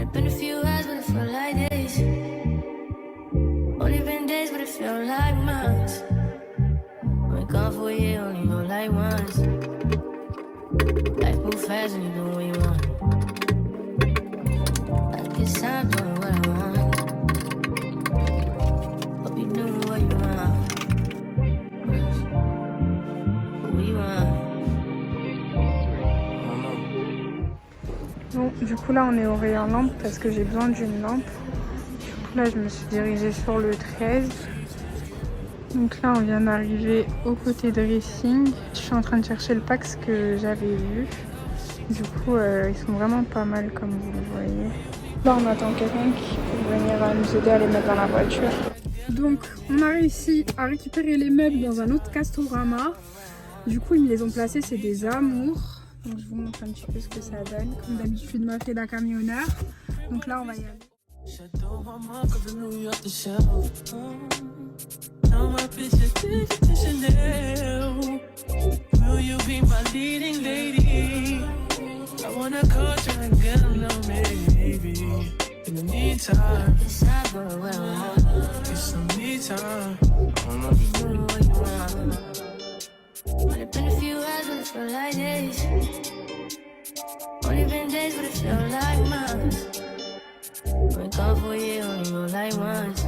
It's been a few hours, but it felt like days. Only been days, but it felt like months. Been gone for a year, only know like once. Life move fast and you do what you want. I guess I'm doing what I want. Hope you doing what you want. What you want. Bon, du coup là on est au rayon lampe parce que j'ai besoin d'une lampe. Du coup là je me suis dirigée sur le 13. Donc là on vient d'arriver au côté dressing. Je suis en train de chercher le Pax que j'avais vu. Du coup ils sont vraiment pas mal comme vous le voyez. Là on attend quelqu'un qui peut venir nous aider à les mettre dans la voiture. Donc on a réussi à récupérer les meubles dans un autre Castorama. Du coup ils me les ont placés, c'est des amours. Donc je vous montre un petit peu ce que ça donne. Comme d'habitude, m'a fait la camionneur. Donc là, on va y aller. Only been a few hours, but it felt like days. Only been days, but it felt like months. Been gone for a year, only know like once.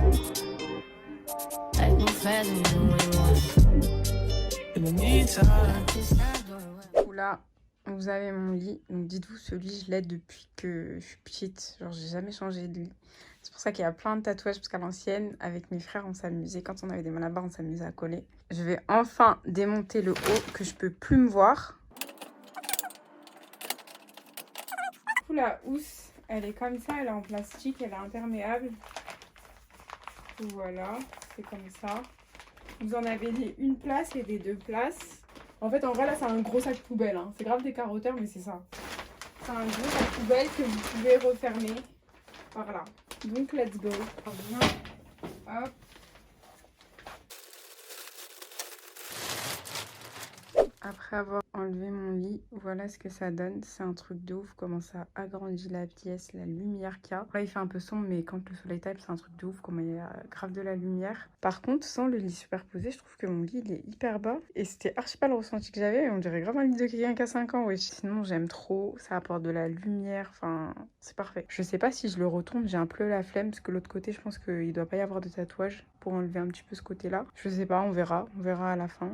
Life move fast and you do what you want. In the meantime, Du coup là, vous avez mon lit. Donc dites-vous, ce lit, je l'ai depuis que je suis petite. Genre, j'ai jamais changé de lit. C'est pour ça qu'il y a plein de tatouages, parce qu'à l'ancienne, avec mes frères, on s'amusait. Quand on avait des malabars, on s'amusait à coller. Je vais enfin démonter le haut, que je peux plus me voir. Du coup, la housse, elle est comme ça, elle est en plastique, elle est imperméable. Voilà, c'est comme ça. Vous en avez des une place et des deux places. En fait, en vrai, là, c'est un gros sac poubelle. Hein. C'est grave des carotteurs, mais c'est ça. C'est un gros sac poubelle que vous pouvez refermer par là. Donc, let's go. Hop. Après avoir enlevé mon lit, voilà ce que ça donne. C'est un truc de ouf, comment ça agrandit la pièce, la lumière qu'il y a. Là, il fait un peu sombre, mais quand le soleil tape, c'est un truc de ouf, comment il y a grave de la lumière. Par contre, sans le lit superposé, je trouve que mon lit, il est hyper bas. Et c'était archi pas le ressenti que j'avais. On dirait grave un lit de quelqu'un qui a 5 ans, ouais. Sinon, j'aime trop. Ça apporte de la lumière, enfin, c'est parfait. Je sais pas si je le retourne, j'ai un peu la flemme, parce que l'autre côté, je pense qu'il doit pas y avoir de tatouage pour enlever un petit peu ce côté-là. Je sais pas, on verra à la fin.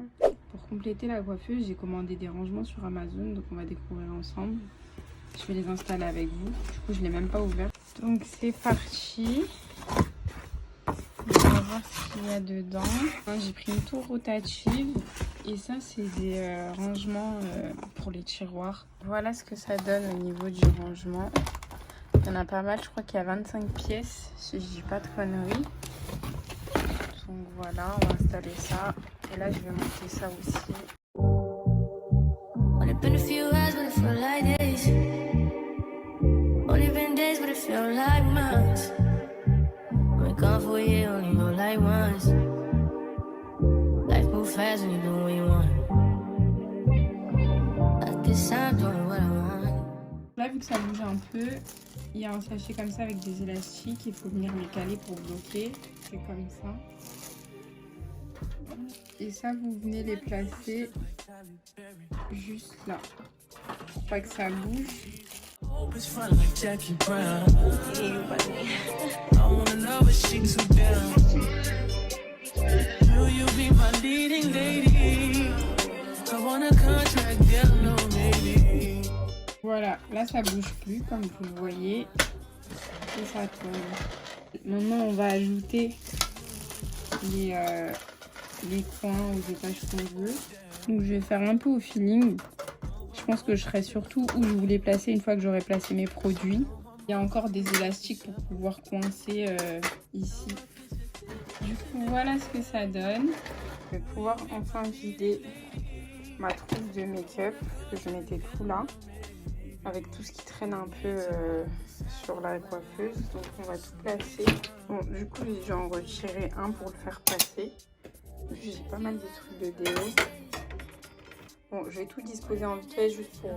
Pour compléter la coiffeuse, j'ai commandé des rangements sur Amazon, donc on va découvrir ensemble. Je vais les installer avec vous. Du coup, je ne l'ai même pas ouvert. Donc, c'est parti. On va voir ce qu'il y a dedans. J'ai pris une tour rotative. Et ça, c'est des rangements pour les tiroirs. Voilà ce que ça donne au niveau du rangement. Il y en a pas mal. Je crois qu'il y a 25 pièces, si je dis pas de conneries. Donc voilà, on va installer ça. Et là, je vais monter ça aussi. Only been a few hours, but it felt like days. Only been days, but it felt like months. Been gone for a year, only know like once. Life move fast and you do what you want. I guess I'm doing what I want. Là, vu que ça bouge un peu, il y a un sachet comme ça avec des élastiques. Il faut venir les caler pour bloquer. C'est comme ça. Et ça, vous venez les placer juste là. Pour pas que ça bouge. Voilà, là ça bouge plus comme vous le voyez. Et ça tourne. Maintenant, on va ajouter les coins aux étages qu'on veut. Donc je vais faire un peu au feeling. Je pense que je serai surtout où je voulais placer une fois que j'aurai placé mes produits. Il y a encore des élastiques pour pouvoir coincer ici. Du coup, voilà ce que ça donne. Je vais pouvoir enfin vider ma trousse de make-up, parce que je mettais tout là, avec tout ce qui traîne un peu sur la coiffeuse. Donc on va tout placer. Bon, du coup, j'ai dû en retirer un pour le faire passer. J'ai pas mal de trucs de déo. Bon, je vais tout disposer en vite fait juste pour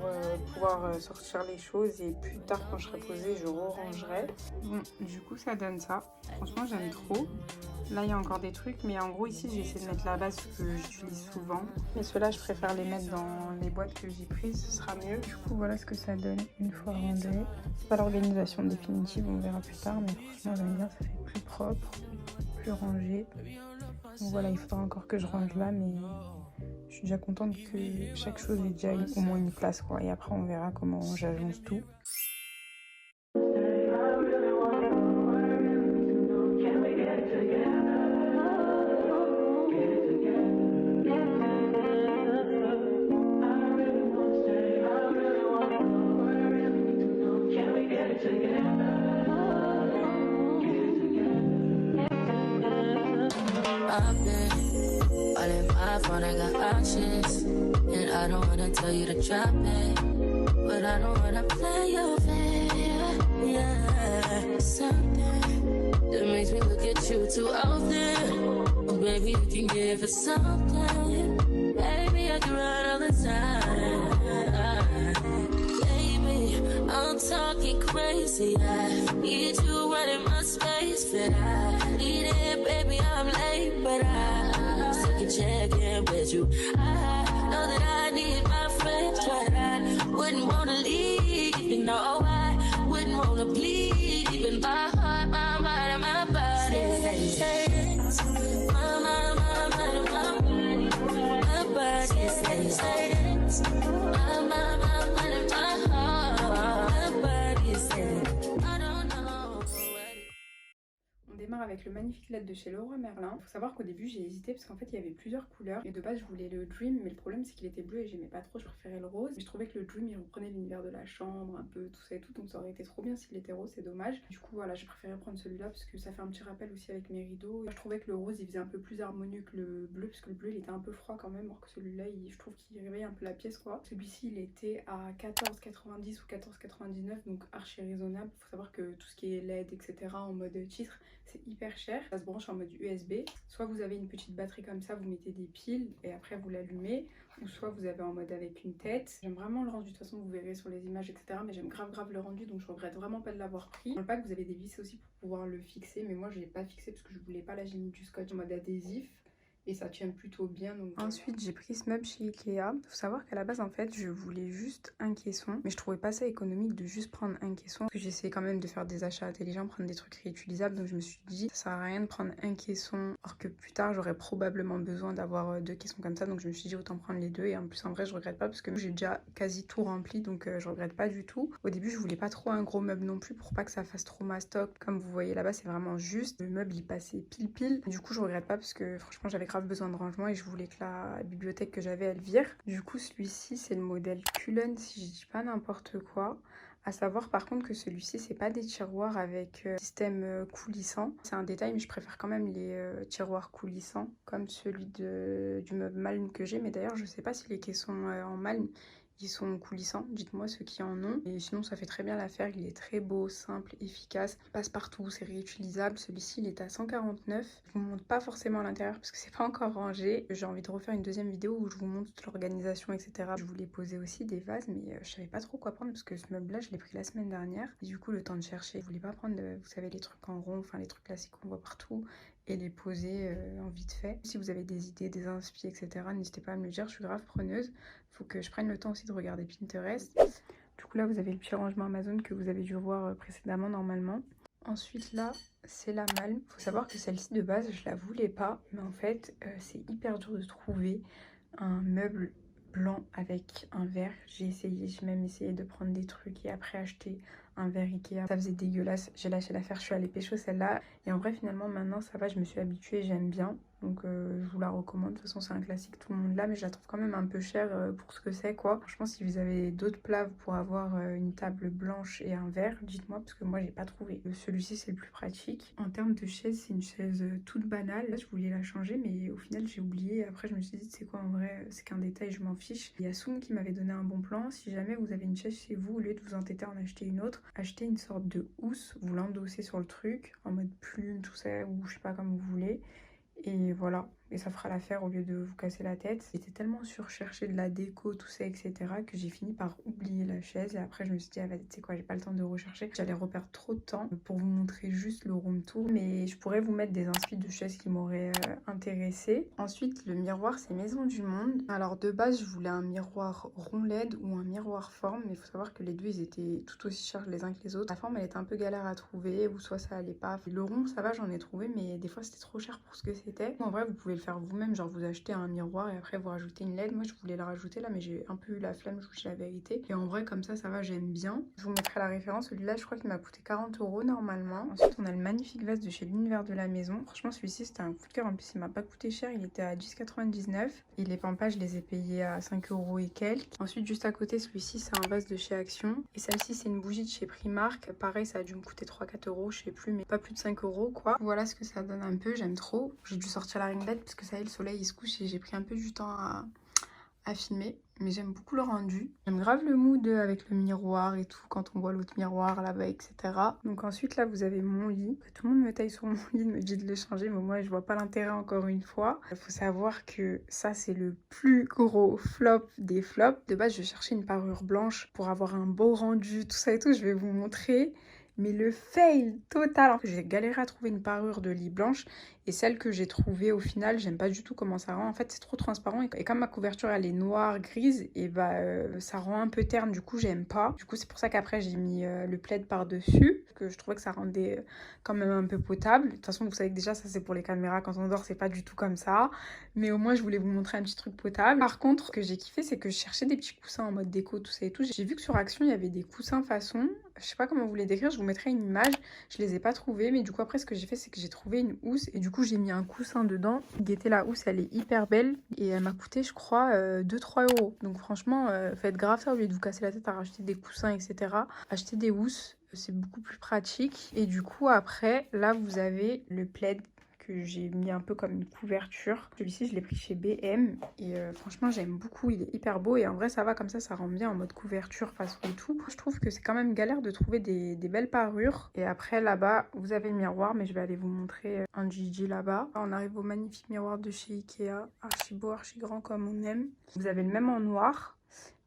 pouvoir sortir les choses et plus tard quand je serai posée, je rangerai. Bon, du coup ça donne ça. Franchement j'aime trop. Là il y a encore des trucs, mais en gros ici j'ai essayé de mettre la base que j'utilise souvent. Mais ceux-là je préfère les mettre dans les boîtes que j'ai prises, ce sera mieux. Du coup voilà ce que ça donne une fois rangé. C'est pas l'organisation définitive, on verra plus tard, mais franchement j'aime bien, ça fait plus propre, plus rangé. Donc voilà, il faudra encore que je range là, mais je suis déjà contente que chaque chose ait déjà au moins une place, quoi. Et après, on verra comment j'agence tout. I've been all in my phone, I got options. And I don't wanna tell you to drop it, but I don't wanna play your fair. Yeah, something that makes me look at you too often. Oh, baby, you can give it something. Baby, I can run all the time. Baby, I'm talking crazy. I need you right in my space, but I need it, baby. I'm late, but I'm second checking with you. I know that I need my friends, but I wouldn't wanna leave. You know, I wouldn't wanna bleed. Even my heart, my mind, and my body. My mind, my mind, and my body. My body says my mind, my mind, and my heart. My body says I don't know. On démarre avec le magnifique LED de chez Leroy Merlin. Il faut savoir qu'au début j'ai hésité parce qu'en fait il y avait plusieurs couleurs et de base je voulais le Dream, mais le problème c'est qu'il était bleu et j'aimais pas trop, je préférais le rose. Mais je trouvais que le Dream il reprenait l'univers de la chambre, un peu tout ça et tout, donc ça aurait été trop bien s'il était rose, c'est dommage. Du coup voilà, j'ai préféré prendre celui-là parce que ça fait un petit rappel aussi avec mes rideaux. Je trouvais que le rose il faisait un peu plus harmonieux que le bleu parce que le bleu il était un peu froid quand même, alors que celui-là je trouve qu'il réveille un peu la pièce quoi. Celui-ci il était à 14,90 ou 14,99, donc archi raisonnable. Il faut savoir que tout ce qui est LED etc en mode titre c'est hyper cher. Ça se branche en mode USB. Soit vous avez une petite batterie comme ça, vous mettez des piles et après vous l'allumez, ou soit vous avez en mode avec une tête. J'aime vraiment le rendu, de toute façon vous verrez sur les images etc, mais j'aime grave le rendu, donc je regrette vraiment pas de l'avoir pris. Dans le pack vous avez des vis aussi pour pouvoir le fixer, mais moi je l'ai pas fixé parce que je voulais pas. Là j'ai mis du scotch en mode adhésif et ça tient plutôt bien. Donc ensuite j'ai pris ce meuble chez Ikea. Faut savoir qu'à la base en fait je voulais juste un caisson, mais je trouvais pas ça économique de juste prendre un caisson parce que j'essayais quand même de faire des achats intelligents, prendre des trucs réutilisables, donc je me suis dit ça sert à rien de prendre un caisson alors que plus tard j'aurais probablement besoin d'avoir deux caissons comme ça, donc je me suis dit autant prendre les deux. Et en plus en vrai je regrette pas parce que j'ai déjà quasi tout rempli, donc je regrette pas du tout. Au début je voulais pas trop un gros meuble non plus pour pas que ça fasse trop mastoc. Comme vous voyez là-bas c'est vraiment juste, le meuble il passait pile. Du coup je regrette pas parce que franchement j'avais grave besoin de rangement et je voulais que la bibliothèque que j'avais elle vire. Du coup celui-ci c'est le modèle Cullen si je dis pas n'importe quoi. À savoir par contre que celui-ci c'est pas des tiroirs avec système coulissant. C'est un détail mais je préfère quand même les tiroirs coulissants comme celui du meuble Malm que j'ai. Mais d'ailleurs je sais pas si les caissons en Malm ils sont coulissants, dites-moi ceux qui en ont. Et sinon ça fait très bien l'affaire, il est très beau, simple, efficace, il passe partout, c'est réutilisable. Celui-ci il est à 149. Je vous montre pas forcément l'intérieur parce que c'est pas encore rangé. J'ai envie de refaire une deuxième vidéo où je vous montre toute l'organisation etc. Je voulais poser aussi des vases mais je savais pas trop quoi prendre parce que ce meuble là je l'ai pris la semaine dernière. Et du coup le temps de chercher, je voulais pas prendre vous savez les trucs en rond, enfin les trucs classiques qu'on voit partout, et les poser en vite fait. Si vous avez des idées, des inspi etc, n'hésitez pas à me le dire, je suis grave preneuse. Faut que je prenne le temps aussi de regarder Pinterest. Du coup là vous avez le petit rangement Amazon que vous avez dû voir précédemment normalement. Ensuite là c'est la Malm. Faut savoir que celle-ci de base je la voulais pas, mais en fait c'est hyper dur de trouver un meuble blanc avec un verre. J'ai même essayé de prendre des trucs et après acheter un verre Ikea. Ça faisait dégueulasse, j'ai lâché l'affaire, je suis allée pécho celle-là. Et en vrai finalement maintenant ça va, je me suis habituée, j'aime bien. Donc je vous la recommande, de toute façon c'est un classique, tout le monde l'a, mais je la trouve quand même un peu chère pour ce que c'est quoi. Franchement si vous avez d'autres plats pour avoir une table blanche et un verre, dites-moi parce que moi j'ai pas trouvé. Celui-ci c'est le plus pratique. En termes de chaise, c'est une chaise toute banale. Là je voulais la changer mais au final j'ai oublié. Après je me suis dit c'est quoi en vrai, c'est qu'un détail, je m'en fiche. Il y a Soum qui m'avait donné un bon plan. Si jamais vous avez une chaise chez vous, au lieu de vous entêter à en acheter une autre, achetez une sorte de housse, vous l'endossez sur le truc en mode plume tout ça, ou je sais pas comme vous voulez. Et voilà, et ça fera l'affaire au lieu de vous casser la tête. J'étais tellement surcherchée de la déco, tout ça, etc. que j'ai fini par oublier la chaise et après je me suis dit, ah, vas-y, tu sais quoi, j'ai pas le temps de rechercher. J'allais reperdre trop de temps pour vous montrer juste le room tour, mais je pourrais vous mettre des inspi de chaises qui m'auraient intéressée. Ensuite, le miroir, c'est Maison du Monde. Alors de base, je voulais un miroir rond LED ou un miroir forme, mais il faut savoir que les deux, ils étaient tout aussi chers les uns que les autres. La forme, elle était un peu galère à trouver, ou soit ça allait pas. Le rond, ça va, j'en ai trouvé, mais des fois, c'était trop cher pour ce que c'était. En vrai, vous pouvez le faire vous-même, genre vous achetez un miroir et après vous rajoutez une LED. Moi, je voulais le rajouter là, mais j'ai un peu eu la flemme, je vous dis la vérité. Et en vrai, comme ça va, j'aime bien. Je vous mettrai la référence. Celui-là, je crois qu'il m'a coûté 40 € normalement. Ensuite, on a le magnifique vase de chez l'Univers de la Maison. Franchement, celui-ci, c'était un coup de cœur. En plus, il m'a pas coûté cher. Il était à 10,99 €. Et les pampas, je les ai payés à 5 € et quelques. Ensuite, juste à côté, celui-ci, c'est un vase de chez Action. Et celle-ci, c'est une bougie de chez Primark. Pareil, ça a dû me coûter 3-4 €, je sais plus, mais pas plus de 5 € quoi. Voilà ce que ça donne un peu. J'aime trop. J'ai dû sortir la ring light parce que ça y est, le soleil il se couche et j'ai pris un peu du temps à filmer, mais j'aime beaucoup le rendu. J'aime grave le mood avec le miroir et tout, quand on voit l'autre miroir là-bas, etc. Donc ensuite là vous avez mon lit. Tout le monde me taille sur mon lit, me dit de le changer, mais moi je vois pas l'intérêt encore une fois. Il faut savoir que ça c'est le plus gros flop des flops. De base je cherchais une parure blanche pour avoir un beau rendu, tout ça et tout, je vais vous montrer. Mais le fail total, en fait, j'ai galéré à trouver une parure de lit blanche et celle que j'ai trouvée au final, j'aime pas du tout comment ça rend. En fait, c'est trop transparent et comme ma couverture elle est noire, grise, et bah ça rend un peu terne, du coup j'aime pas. Du coup c'est pour ça qu'après j'ai mis le plaid par-dessus, parce que je trouvais que ça rendait quand même un peu potable. De toute façon vous savez que déjà ça c'est pour les caméras, quand on dort c'est pas du tout comme ça. Mais au moins je voulais vous montrer un petit truc potable. Par contre, ce que j'ai kiffé c'est que je cherchais des petits coussins en mode déco, tout ça et tout. J'ai vu que sur Action il y avait des coussins façon, je sais pas comment vous les décrire, je vous mettrai une image. Je les ai pas trouvés, mais du coup après ce que j'ai fait c'est que j'ai trouvé une housse et du coup j'ai mis un coussin dedans. Guettez, la housse elle est hyper belle et elle m'a coûté je crois 2-3 €. Donc franchement faites grave ça au lieu de vous casser la tête à racheter des coussins etc. Achetez des housses, c'est beaucoup plus pratique. Et du coup après là vous avez le plaid que j'ai mis un peu comme une couverture. Celui-ci je l'ai pris chez BM et franchement j'aime beaucoup, il est hyper beau et en vrai ça va comme ça rend bien en mode couverture façon et tout. Je trouve que c'est quand même galère de trouver des belles parures. Et après là-bas vous avez le miroir, mais je vais aller vous montrer un Gigi là-bas. On arrive au magnifique miroir de chez Ikea, archi beau, archi grand comme on aime. Vous avez le même en noir.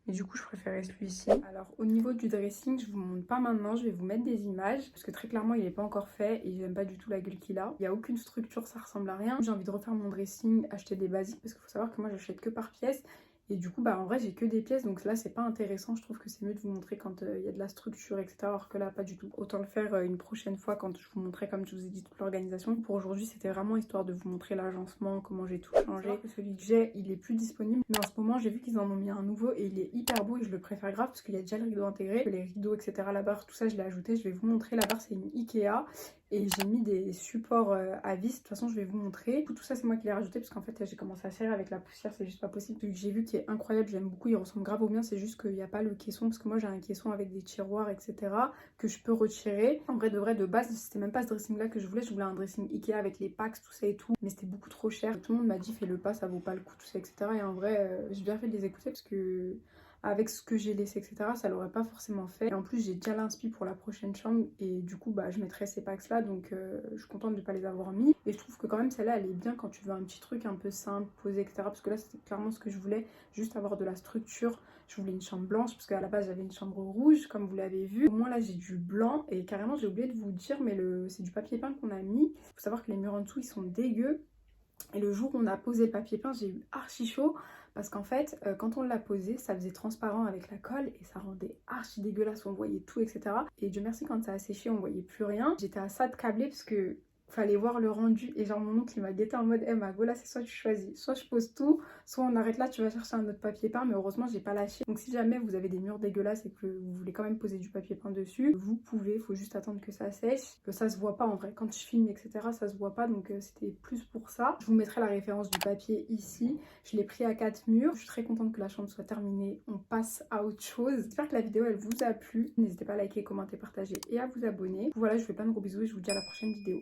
Et du coup je préférais celui-ci. Alors au niveau du dressing, je vous montre pas maintenant, je vais vous mettre des images parce que très clairement il n'est pas encore fait et j'aime pas du tout la gueule qu'il a. Il n'y a aucune structure, ça ressemble à rien. J'ai envie de refaire mon dressing, acheter des basiques parce qu'il faut savoir que moi j'achète que par pièce. Et du coup, bah en vrai, j'ai que des pièces, donc là, c'est pas intéressant. Je trouve que c'est mieux de vous montrer quand il y a de la structure, etc. Alors que là, pas du tout. Autant le faire une prochaine fois quand je vous montrerai, comme je vous ai dit, toute l'organisation. Pour aujourd'hui, c'était vraiment histoire de vous montrer l'agencement, comment j'ai tout changé. Celui que j'ai, il est plus disponible. Mais en ce moment, j'ai vu qu'ils en ont mis un nouveau et il est hyper beau et je le préfère grave parce qu'il y a déjà le rideau intégré. Les rideaux, etc. La barre, tout ça, je l'ai ajouté. Je vais vous montrer. La barre, c'est une Ikea. Et j'ai mis des supports à vis, de toute façon je vais vous montrer. Tout ça c'est moi qui l'ai rajouté parce qu'en fait j'ai commencé à serrer avec la poussière, c'est juste pas possible. Celui que j'ai vu qui est incroyable, j'aime beaucoup, il ressemble grave au mien, c'est juste qu'il n'y a pas le caisson parce que moi j'ai un caisson avec des tiroirs etc. que je peux retirer. En vrai de base c'était même pas ce dressing là que je voulais un dressing Ikea avec les packs, tout ça et tout. Mais c'était beaucoup trop cher. Tout le monde m'a dit fais le pas, ça vaut pas le coup, tout ça etc. Et en vrai j'ai bien fait de les écouter parce que avec ce que j'ai laissé etc ça l'aurait pas forcément fait. Et en plus j'ai déjà l'inspi pour la prochaine chambre et du coup bah je mettrai ces packs là, donc je suis contente de pas les avoir mis. Et je trouve que quand même celle-là elle est bien quand tu veux un petit truc un peu simple, posé etc. Parce que là c'était clairement ce que je voulais, juste avoir de la structure. Je voulais une chambre blanche parce qu'à la base j'avais une chambre rouge comme vous l'avez vu. Au moins là j'ai du blanc et carrément j'ai oublié de vous dire mais c'est du papier peint qu'on a mis. Il faut savoir que les murs en dessous ils sont dégueux. Et le jour où on a posé le papier peint, j'ai eu archi chaud parce qu'en fait, quand on l'a posé, ça faisait transparent avec la colle et ça rendait archi dégueulasse, on voyait tout, etc. Et Dieu merci, quand ça a séché, on voyait plus rien. J'étais à ça de câbler parce que fallait voir le rendu et genre mon oncle il m'a guetté en mode Mago là c'est soit tu choisis, soit je pose tout, soit on arrête là, tu vas chercher un autre papier peint. Mais heureusement j'ai pas lâché. Donc si jamais vous avez des murs dégueulasses et que vous voulez quand même poser du papier peint dessus, vous pouvez, faut juste attendre que ça sèche. Ça se voit pas en vrai, quand je filme etc ça se voit pas, donc c'était plus pour ça. Je vous mettrai la référence du papier ici. Je l'ai pris à 4 murs. Je suis très contente que la chambre soit terminée, on passe à autre chose. J'espère que la vidéo elle vous a plu. N'hésitez pas à liker, commenter, partager et à vous abonner. Voilà, je vous fais plein de gros bisous et je vous dis à la prochaine vidéo.